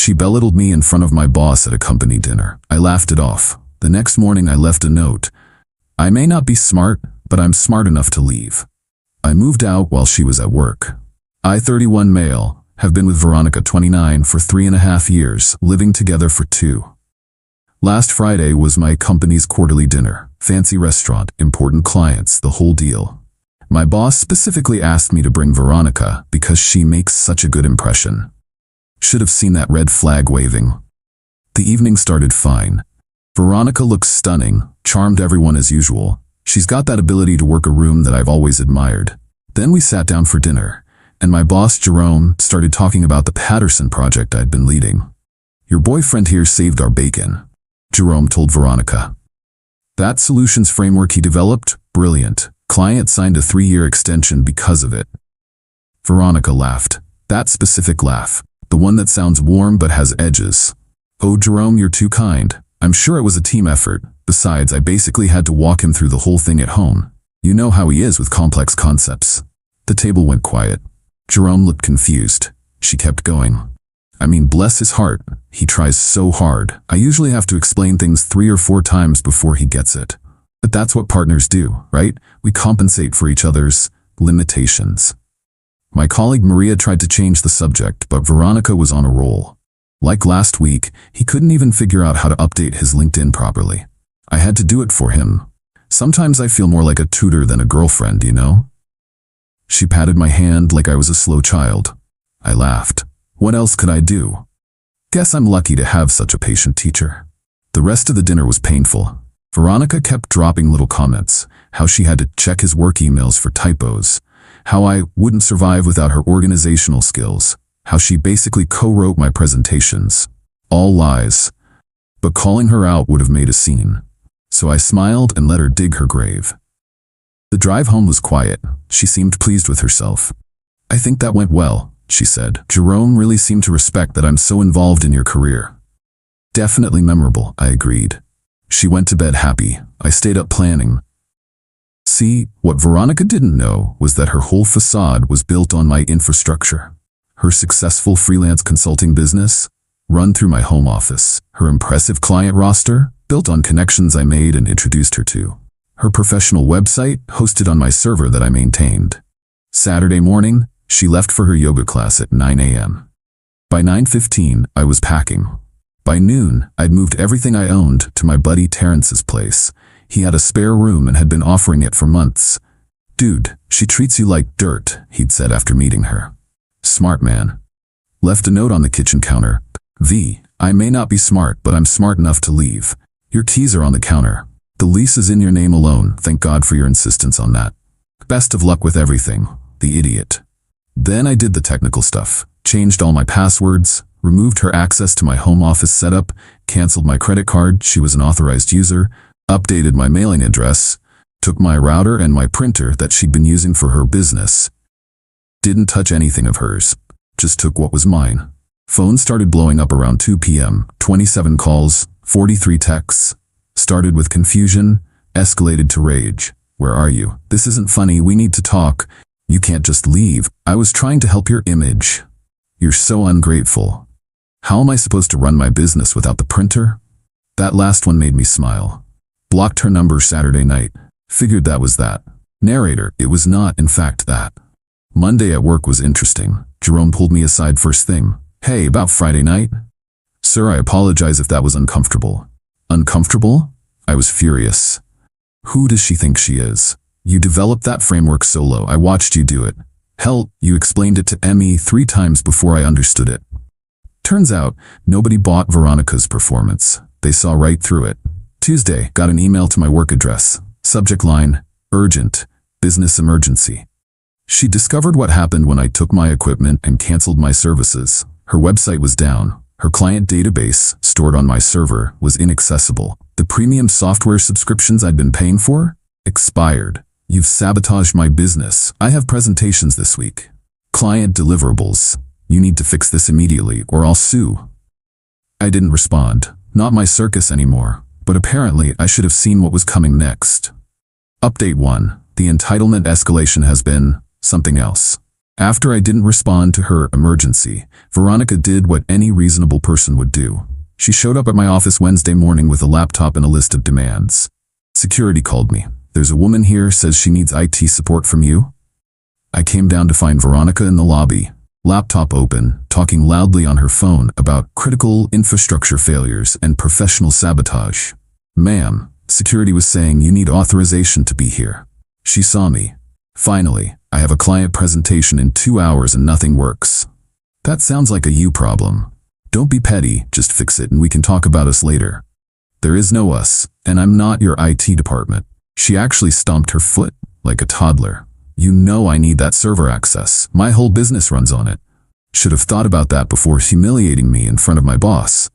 She belittled me in front of my boss at a company dinner. I laughed it off. The next morning I left a note. I may not be smart, but I'm smart enough to leave. I moved out while she was at work. I, 31 male, have been with Veronica, 29, for 3.5 years, living together for 2. Last Friday was my company's quarterly dinner. Fancy restaurant, important clients, the whole deal. My boss specifically asked me to bring Veronica because she makes such a good impression. Should have seen that red flag waving. The evening started fine. Veronica looks stunning, charmed everyone as usual. She's got that ability to work a room that I've always admired. Then we sat down for dinner, and my boss, Jerome, started talking about the Patterson project I'd been leading. Your boyfriend here saved our bacon, Jerome told Veronica. That solutions framework he developed? Brilliant. Client signed a 3-year extension because of it. Veronica laughed. That specific laugh. The one that sounds warm but has edges. Oh, Jerome, you're too kind. I'm sure it was a team effort. Besides, I basically had to walk him through the whole thing at home. You know how he is with complex concepts. The table went quiet. Jerome looked confused. She kept going. I mean, bless his heart. He tries so hard. I usually have to explain things 3 or 4 times before he gets it. But that's what partners do, right? We compensate for each other's limitations. My colleague Maria tried to change the subject, but Veronica was on a roll. Like last week, he couldn't even figure out how to update his LinkedIn properly. I had to do it for him. Sometimes I feel more like a tutor than a girlfriend, you know? She patted my hand like I was a slow child. I laughed. What else could I do? Guess I'm lucky to have such a patient teacher. The rest of the dinner was painful. Veronica kept dropping little comments, how she had to check his work emails for typos, how I wouldn't survive without her organizational skills, how she basically co-wrote my presentations. All lies. But calling her out would have made a scene. So I smiled and let her dig her grave. The drive home was quiet. She seemed pleased with herself. I think that went well, she said. Jerome really seemed to respect that I'm so involved in your career. Definitely memorable, I agreed. She went to bed happy. I stayed up planning. See, what Veronica didn't know was that her whole facade was built on my infrastructure. Her successful freelance consulting business, run through my home office. Her impressive client roster, built on connections I made and introduced her to. Her professional website, hosted on my server that I maintained. Saturday morning, she left for her yoga class at 9 a.m. By 9:15, I was packing. By noon, I'd moved everything I owned to my buddy Terrence's place. He had a spare room and had been offering it for months. Dude, she treats you like dirt, he'd said after meeting her. Smart man. Left a note on the kitchen counter. V, I may not be smart, but I'm smart enough to leave. Your keys are on the counter. The lease is in your name alone, thank God for your insistence on that. Best of luck with everything, the idiot. Then I did the technical stuff. Changed all my passwords, removed her access to my home office setup, canceled my credit card, she was an authorized user, updated my mailing address, took my router and my printer that she'd been using for her business. Didn't touch anything of hers, just took what was mine. Phone started blowing up around 2 p.m., 27 calls, 43 texts. Started with confusion, escalated to rage. Where are you? This isn't funny, we need to talk. You can't just leave. I was trying to help your image. You're so ungrateful. How am I supposed to run my business without the printer? That last one made me smile. Blocked her number Saturday night. Figured that was that. Narrator, it was not, in fact, that. Monday at work was interesting. Jerome pulled me aside first thing. Hey, about Friday night? Sir, I apologize if that was uncomfortable. Uncomfortable? I was furious. Who does she think she is? You developed that framework solo. I watched you do it. Hell, you explained it to Emmy 3 times before I understood it. Turns out, nobody bought Veronica's performance. They saw right through it. Tuesday, got an email to my work address. Subject line, urgent, business emergency. She discovered what happened when I took my equipment and canceled my services. Her website was down. Her client database, stored on my server, was inaccessible. The premium software subscriptions I'd been paying for? Expired. You've sabotaged my business. I have presentations this week. Client deliverables. You need to fix this immediately or I'll sue. I didn't respond. Not my circus anymore. But apparently I should have seen what was coming next. Update 1. The entitlement escalation has been something else. After I didn't respond to her emergency, Veronica did what any reasonable person would do. She showed up at my office Wednesday morning with a laptop and a list of demands. Security called me. "There's a woman here, says she needs IT support from you." I came down to find Veronica in the lobby, laptop open, talking loudly on her phone about critical infrastructure failures and professional sabotage. "Ma'am," security was saying, "you need authorization to be here." She saw me. "Finally, I have a client presentation in 2 hours and nothing works." "That sounds like a you problem. Don't be petty, just fix it and we can talk about us later." "There is no us, and I'm not your IT department." She actually stomped her foot like a toddler. "You know I need that server access. My whole business runs on it." Should have thought about that before humiliating me in front of my boss.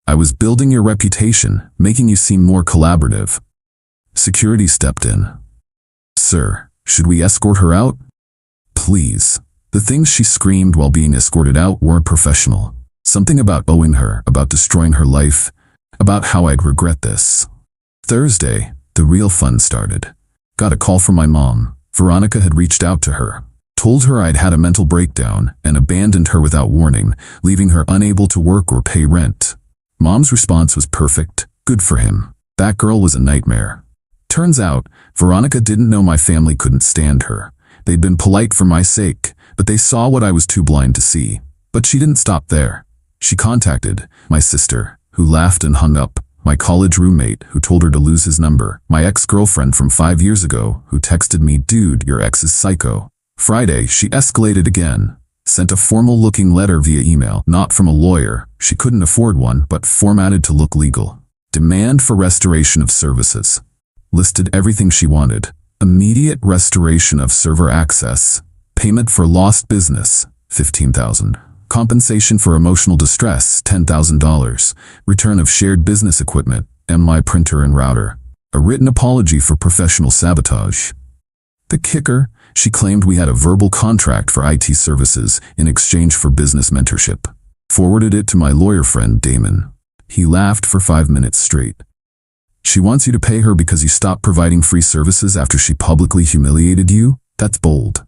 I was building your reputation, making you seem more collaborative. Security stepped in. "Sir, should we escort her out?" "Please." The things she screamed while being escorted out weren't professional. Something about owing her, about destroying her life, about how I'd regret this. Thursday, the real fun started. Got a call from my mom. Veronica had reached out to her, told her I'd had a mental breakdown, and abandoned her without warning, leaving her unable to work or pay rent. Mom's response was perfect. Good for him. That girl was a nightmare. Turns out, Veronica didn't know my family couldn't stand her. They'd been polite for my sake, but they saw what I was too blind to see. But she didn't stop there. She contacted my sister, who laughed and hung up, my college roommate, who told her to lose his number, my ex-girlfriend from 5 years ago, who texted me, "Dude, your ex is psycho." Friday, she escalated again. Sent a formal-looking letter via email, not from a lawyer. She couldn't afford one, but formatted to look legal. Demand for restoration of services. Listed everything she wanted. Immediate restoration of server access. Payment for lost business, $15,000. Compensation for emotional distress, $10,000. Return of shared business equipment, my printer and router. A written apology for professional sabotage. The kicker, she claimed we had a verbal contract for IT services in exchange for business mentorship. Forwarded it to my lawyer friend, Damon. He laughed for 5 minutes straight. She wants you to pay her because you stopped providing free services after she publicly humiliated you? That's bold.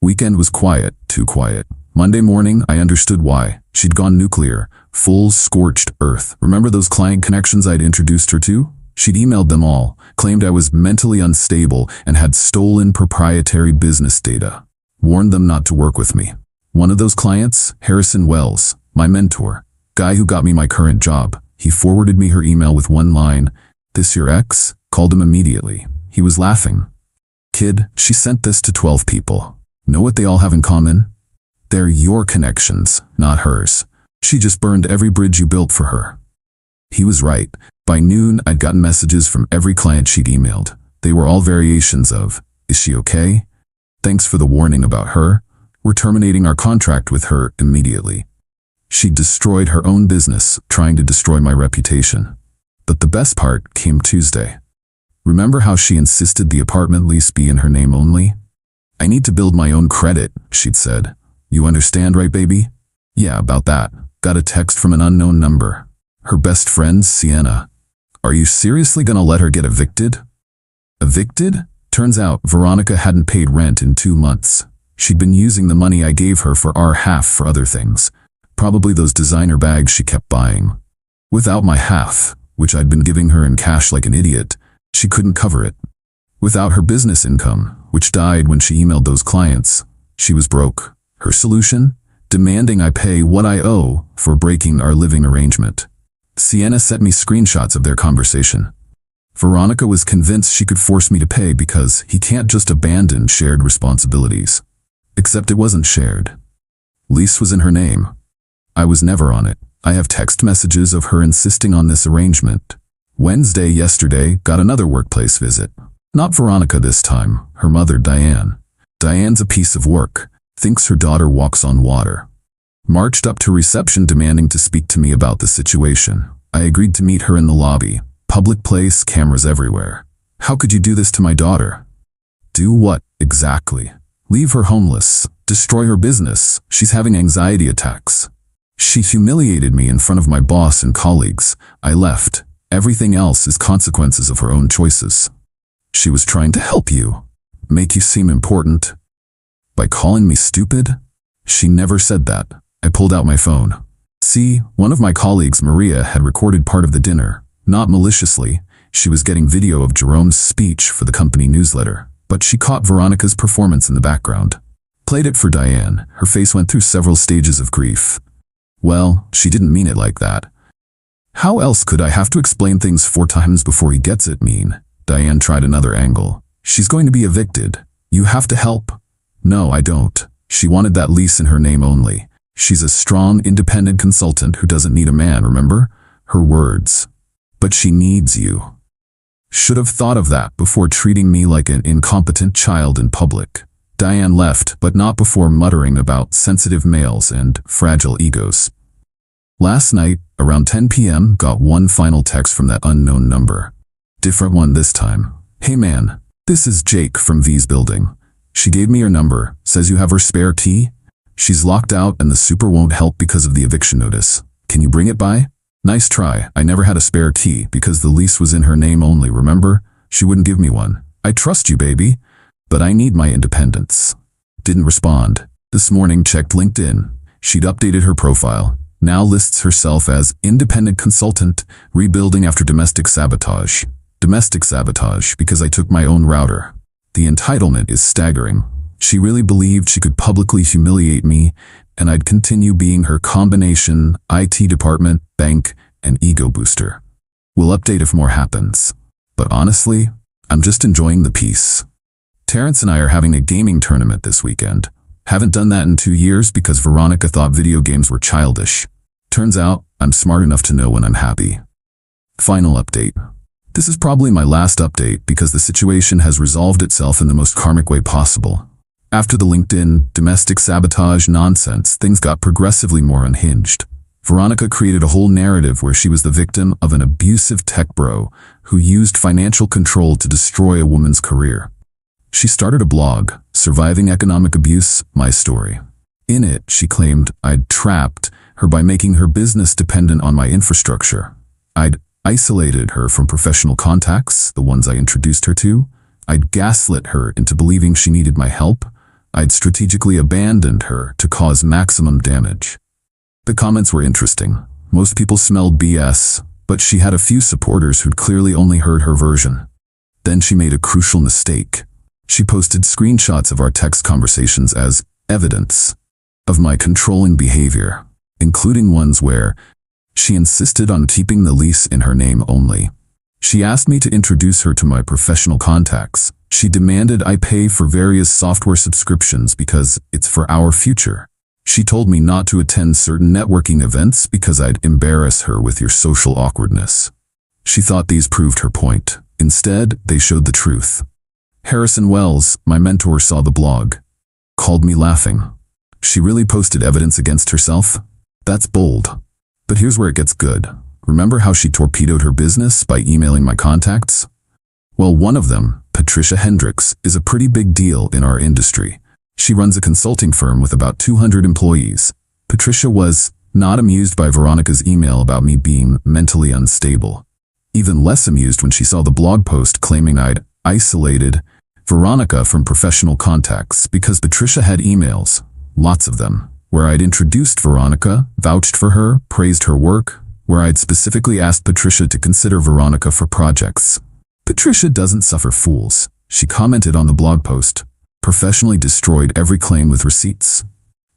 Weekend was quiet, too quiet. Monday morning, I understood why. She'd gone nuclear, full scorched earth. Remember those client connections I'd introduced her to? She'd emailed them all, claimed I was mentally unstable and had stolen proprietary business data. Warned them not to work with me. One of those clients, Harrison Wells, my mentor, guy who got me my current job, he forwarded me her email with one line, "This your ex?" Called him immediately. He was laughing. "Kid, she sent this to 12 people. Know what they all have in common? They're your connections, not hers. She just burned every bridge you built for her." He was right. By noon, I'd gotten messages from every client she'd emailed. They were all variations of, "Is she okay? Thanks for the warning about her. We're terminating our contract with her immediately." She'd destroyed her own business, trying to destroy my reputation. But the best part came Tuesday. Remember how she insisted the apartment lease be in her name only? "I need to build my own credit," she'd said. "You understand, right, baby?" "Yeah, about that." Got a text from an unknown number. Her best friend, Sienna. "Are you seriously gonna let her get evicted?" Evicted? Turns out Veronica hadn't paid rent in 2 months. She'd been using the money I gave her for our half for other things. Probably those designer bags she kept buying. Without my half, which I'd been giving her in cash like an idiot, she couldn't cover it. Without her business income, which died when she emailed those clients, she was broke. Her solution? Demanding I pay what I owe for breaking our living arrangement. Sienna sent me screenshots of their conversation. Veronica was convinced she could force me to pay because he can't just abandon shared responsibilities. Except it wasn't shared. Lease was in her name. I was never on it. I have text messages of her insisting on this arrangement. Wednesday, yesterday, got another workplace visit. Not Veronica this time, her mother, Diane. Diane's a piece of work. Thinks her daughter walks on water. Marched up to reception demanding to speak to me about the situation. I agreed to meet her in the lobby. Public place, cameras everywhere. "How could you do this to my daughter?" "Do what, exactly?" "Leave her homeless. Destroy her business. She's having anxiety attacks." She humiliated me in front of my boss and colleagues. I left. Everything else is consequences of her own choices. She was trying to help you. Make you seem important. By calling me stupid? She never said that. I pulled out my phone. See, one of my colleagues, Maria, had recorded part of the dinner. Not maliciously. She was getting video of Jerome's speech for the company newsletter, but she caught Veronica's performance in the background. Played it for Diane. Her face went through several stages of grief. Well, she didn't mean it like that. How else could I have to explain things 4 times before he gets it mean? Diane tried another angle. She's going to be evicted. You have to help. No, I don't. She wanted that lease in her name only. She's a strong, independent consultant who doesn't need a man, remember? Her words. But she needs you. Should have thought of that before treating me like an incompetent child in public. Diane left, but not before muttering about sensitive males and fragile egos. Last night, around 10 p.m., got one final text from that unknown number. Different one this time. Hey man, this is Jake from V's building. She gave me your number, says you have her spare key. She's locked out and the super won't help because of the eviction notice. Can you bring it by? Nice try. I never had a spare key because the lease was in her name only, remember? She wouldn't give me one. I trust you, baby. But I need my independence. Didn't respond. This morning checked LinkedIn. She'd updated her profile. Now lists herself as independent consultant, rebuilding after domestic sabotage. Domestic sabotage because I took my own router. The entitlement is staggering. She really believed she could publicly humiliate me, and I'd continue being her combination, IT department, bank, and ego booster. We'll update if more happens. But honestly, I'm just enjoying the peace. Terrence and I are having a gaming tournament this weekend. Haven't done that in 2 years because Veronica thought video games were childish. Turns out, I'm smart enough to know when I'm happy. Final update. This is probably my last update because the situation has resolved itself in the most karmic way possible. After the LinkedIn domestic sabotage nonsense, things got progressively more unhinged. Veronica created a whole narrative where she was the victim of an abusive tech bro who used financial control to destroy a woman's career. She started a blog, Surviving Economic Abuse, My Story. In it, she claimed I'd trapped her by making her business dependent on my infrastructure. I'd isolated her from professional contacts, the ones I introduced her to. I'd gaslit her into believing she needed my help. I'd strategically abandoned her to cause maximum damage. The comments were interesting. Most people smelled BS, but she had a few supporters who'd clearly only heard her version. Then she made a crucial mistake. She posted screenshots of our text conversations as evidence of my controlling behavior, including ones where she insisted on keeping the lease in her name only. She asked me to introduce her to my professional contacts. She demanded I pay for various software subscriptions because it's for our future. She told me not to attend certain networking events because I'd embarrass her with your social awkwardness. She thought these proved her point. Instead, they showed the truth. Harrison Wells, my mentor, saw the blog. Called me laughing. She really posted evidence against herself? That's bold. But here's where it gets good. Remember how she torpedoed her business by emailing my contacts? Well, one of them, Patricia Hendricks, is a pretty big deal in our industry. She runs a consulting firm with about 200 employees. Patricia was not amused by Veronica's email about me being mentally unstable. Even less amused when she saw the blog post claiming I'd isolated Veronica from professional contacts because Patricia had emails, lots of them, where I'd introduced Veronica, vouched for her, praised her work, where I'd specifically asked Patricia to consider Veronica for projects. Patricia doesn't suffer fools. She commented on the blog post, professionally destroyed every claim with receipts.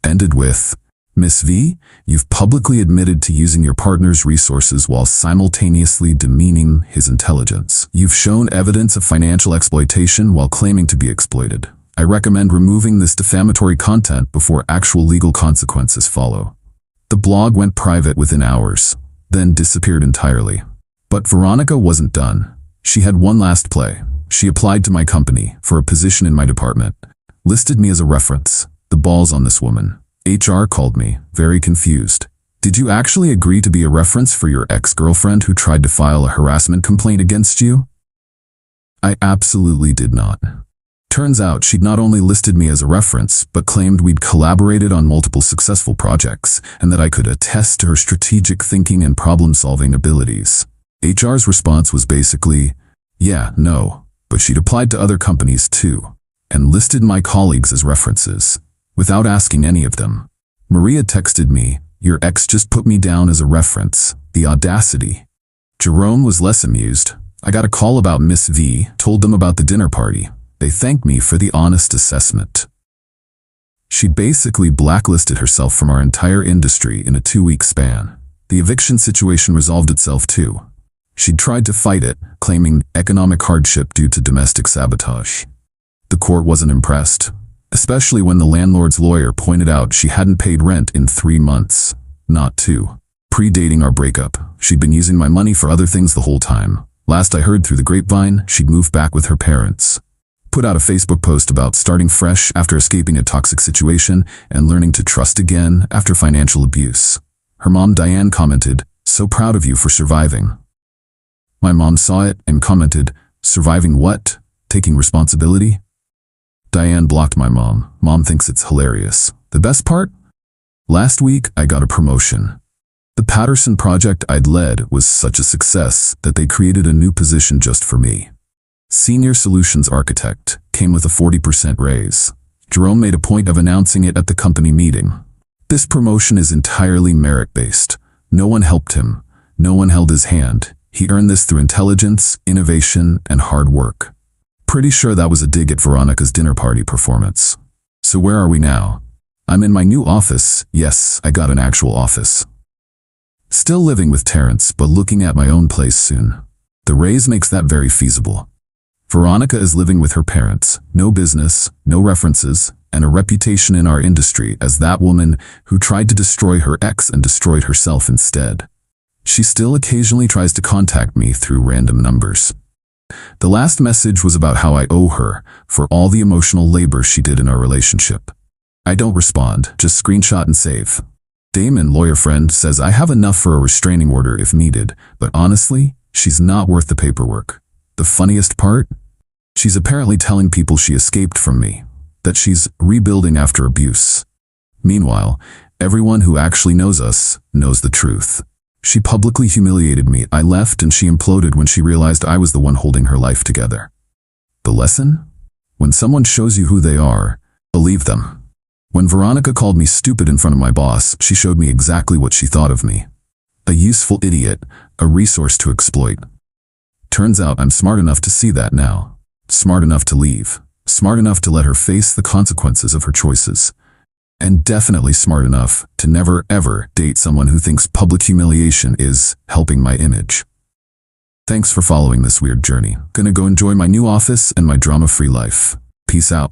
Ended with, Miss V, you've publicly admitted to using your partner's resources while simultaneously demeaning his intelligence. You've shown evidence of financial exploitation while claiming to be exploited. I recommend removing this defamatory content before actual legal consequences follow. The blog went private within hours, then disappeared entirely. But Veronica wasn't done. She had one last play. She applied to my company for a position in my department, listed me as a reference. The ball's on this woman. HR called me, very confused. Did you actually agree to be a reference for your ex-girlfriend who tried to file a harassment complaint against you? I absolutely did not. Turns out she'd not only listed me as a reference, but claimed we'd collaborated on multiple successful projects, and that I could attest to her strategic thinking and problem-solving abilities. HR's response was basically, yeah, no, but she'd applied to other companies too. and listed my colleagues as references, without asking any of them. Maria texted me, "Your ex just put me down as a reference. The audacity." Jerome was less amused. "I got a call about Miss V, told them about the dinner party. They thanked me for the honest assessment." She basically blacklisted herself from our entire industry in a 2-week span. The eviction situation resolved itself too. She'd tried to fight it, claiming economic hardship due to domestic sabotage. The court wasn't impressed, especially when the landlord's lawyer pointed out she hadn't paid rent in 3 months, not 2. Predating our breakup, she'd been using my money for other things the whole time. Last I heard through the grapevine, she'd moved back with her parents. Put out a Facebook post about starting fresh after escaping a toxic situation and learning to trust again after financial abuse. Her mom Diane commented, "So proud of you for surviving." My mom saw it and commented, "Surviving what? Taking responsibility?" Diane blocked my mom. Mom thinks it's hilarious. The best part? Last week, I got a promotion. The Patterson project I'd led was such a success that they created a new position just for me. Senior Solutions Architect came with a 40% raise. Jerome made a point of announcing it at the company meeting. This promotion is entirely merit-based. No one helped him. No one held his hand. He earned this through intelligence, innovation, and hard work. Pretty sure that was a dig at Veronica's dinner party performance. So where are we now? I'm in my new office. Yes, I got an actual office. Still living with Terrence, but looking at my own place soon. The raise makes that very feasible. Veronica is living with her parents, no business, no references, and a reputation in our industry as that woman who tried to destroy her ex and destroyed herself instead. She still occasionally tries to contact me through random numbers. The last message was about how I owe her for all the emotional labor she did in our relationship. I don't respond, just screenshot and save. Damon, lawyer friend, says I have enough for a restraining order if needed, but honestly, she's not worth the paperwork. The funniest part? She's apparently telling people she escaped from me, that she's rebuilding after abuse. Meanwhile, everyone who actually knows us knows the truth. She publicly humiliated me. I left and she imploded when she realized I was the one holding her life together. The lesson? When someone shows you who they are, believe them. When Veronica called me stupid in front of my boss, she showed me exactly what she thought of me. A useful idiot, a resource to exploit. Turns out I'm smart enough to see that now. Smart enough to leave. Smart enough to let her face the consequences of her choices. And definitely smart enough to never ever date someone who thinks public humiliation is helping my image. Thanks for following this weird journey. Gonna go enjoy my new office and my drama-free life. Peace out.